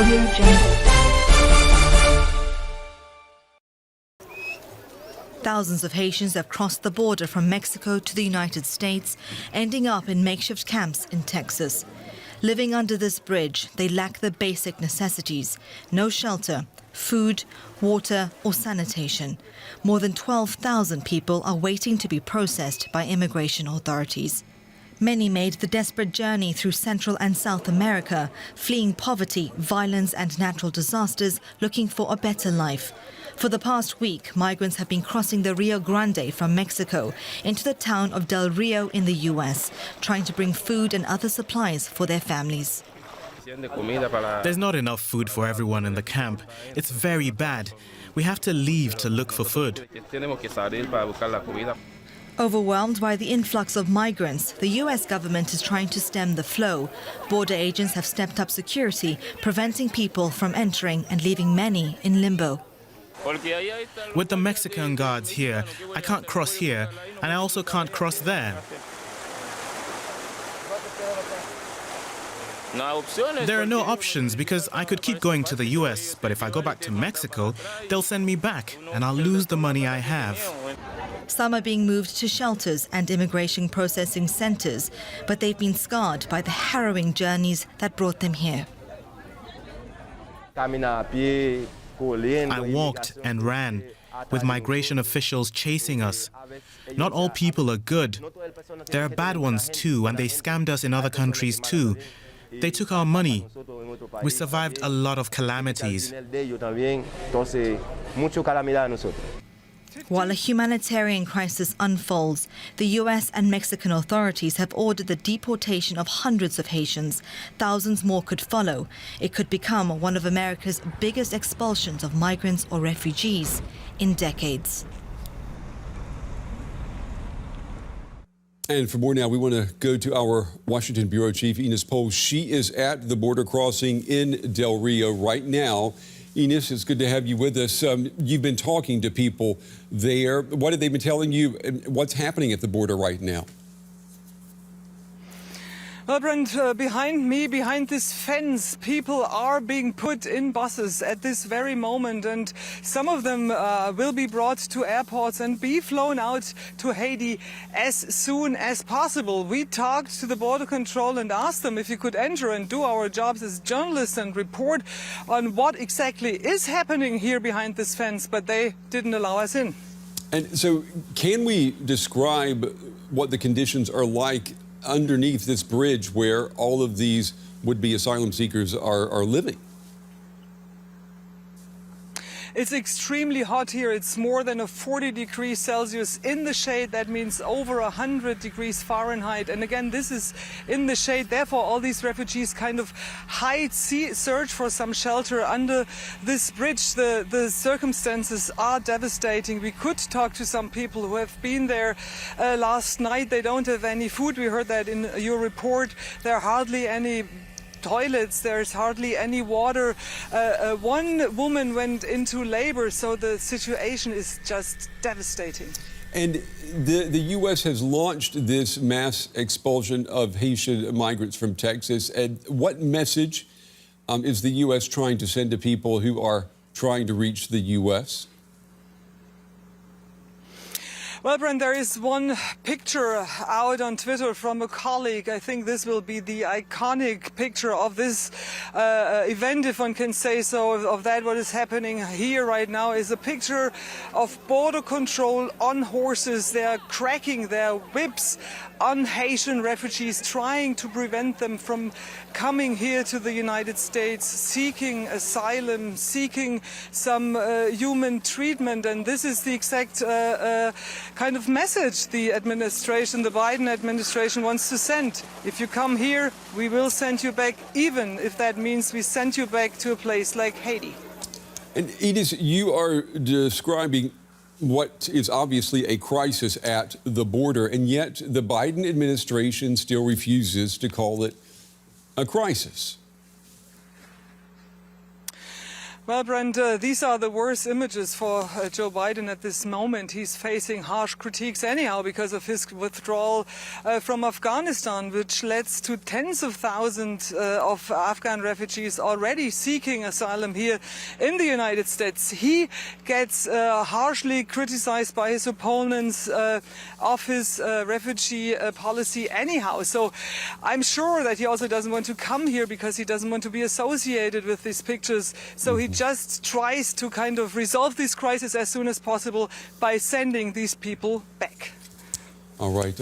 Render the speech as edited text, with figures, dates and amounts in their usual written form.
Audio Jungle. Thousands of Haitians have crossed the border from Mexico to the United States, ending up in makeshift camps in Texas. Living under this bridge, they lack the basic necessities: no shelter, food, water or sanitation. More than 12,000 people are waiting to be processed by immigration authorities. Many made the desperate journey through Central and South America, fleeing poverty, violence and natural disasters, looking for a better life. For the past week, migrants have been crossing the Rio Grande from Mexico into the town of Del Rio in the U.S., trying to bring food and other supplies for their families. There's not enough food for everyone in the camp. It's very bad. We have to leave to look for food. Overwhelmed by the influx of migrants, the U.S. government is trying to stem the flow. Border agents have stepped up security, preventing people from entering and leaving many in limbo. With the Mexican guards here, I can't cross here, and I also can't cross there. There are no options because I could keep going to the US, but if I go back to Mexico, they'll send me back, and I'll lose the money I have. Some are being moved to shelters and immigration processing centers, but they've been scarred by the harrowing journeys that brought them here. I walked and ran, with migration officials chasing us. Not all people are good. There are bad ones too, and they scammed us in other countries too. They took our money. We survived a lot of calamities. While a humanitarian crisis unfolds, the U.S. and Mexican authorities have ordered the deportation of hundreds of Haitians. Thousands more could follow. It could become one of America's biggest expulsions of migrants or refugees in decades. And for more now, we want to go to our Washington Bureau Chief, Ines Pohl. She is at the border crossing in Del Rio right now. Ines, it's good to have you with us. You've been talking to people there. What have they been telling you? What's happening at the border right now? Well, Brent, behind me, behind this fence, people are being put in buses at this very moment, and some of them will be brought to airports and be flown out to Haiti as soon as possible. We talked to the border control and asked them if we could enter and do our jobs as journalists and report on what exactly is happening here behind this fence, but they didn't allow us in. And so can we describe what the conditions are like underneath this bridge where all of these would-be asylum seekers are living? It's extremely hot here. It's more than 40 degrees Celsius in the shade. That means over 100 degrees Fahrenheit. And again, this is in the shade. Therefore, all these refugees kind of hide, search for some shelter under this bridge. The circumstances are devastating. We could talk to some people who have been there last night. They don't have any food. We heard that in your report. There are hardly any toilets, there's hardly any water. One woman went into labor, so the situation is just devastating. And the U.S. has launched this mass expulsion of Haitian migrants from Texas. And what message is the U.S. trying to send to people who are trying to reach the U.S.? Well, Brent, there is one picture out on Twitter from a colleague. I think this will be the iconic picture of this event, if one can say so, of that. What is happening here right now is a picture of border control on horses. They are cracking their whips on Haitian refugees, trying to prevent them from coming here to the United States, seeking asylum, seeking some human treatment. And this is the exact kind of message the administration, the Biden administration, wants to send. If you come here, we will send you back, even if that means we send you back to a place like Haiti. And Edith, you are describing what is obviously a crisis at the border, and yet the Biden administration still refuses to call it a crisis. Well, Brent, these are the worst images for Joe Biden at this moment. He's facing harsh critiques anyhow because of his withdrawal from Afghanistan, which led to tens of thousands of Afghan refugees already seeking asylum here in the United States. He gets harshly criticized by his opponents of his refugee policy anyhow. So I'm sure that he also doesn't want to come here because he doesn't want to be associated with these pictures. So he just tries to kind of resolve this crisis as soon as possible by sending these people back. All right.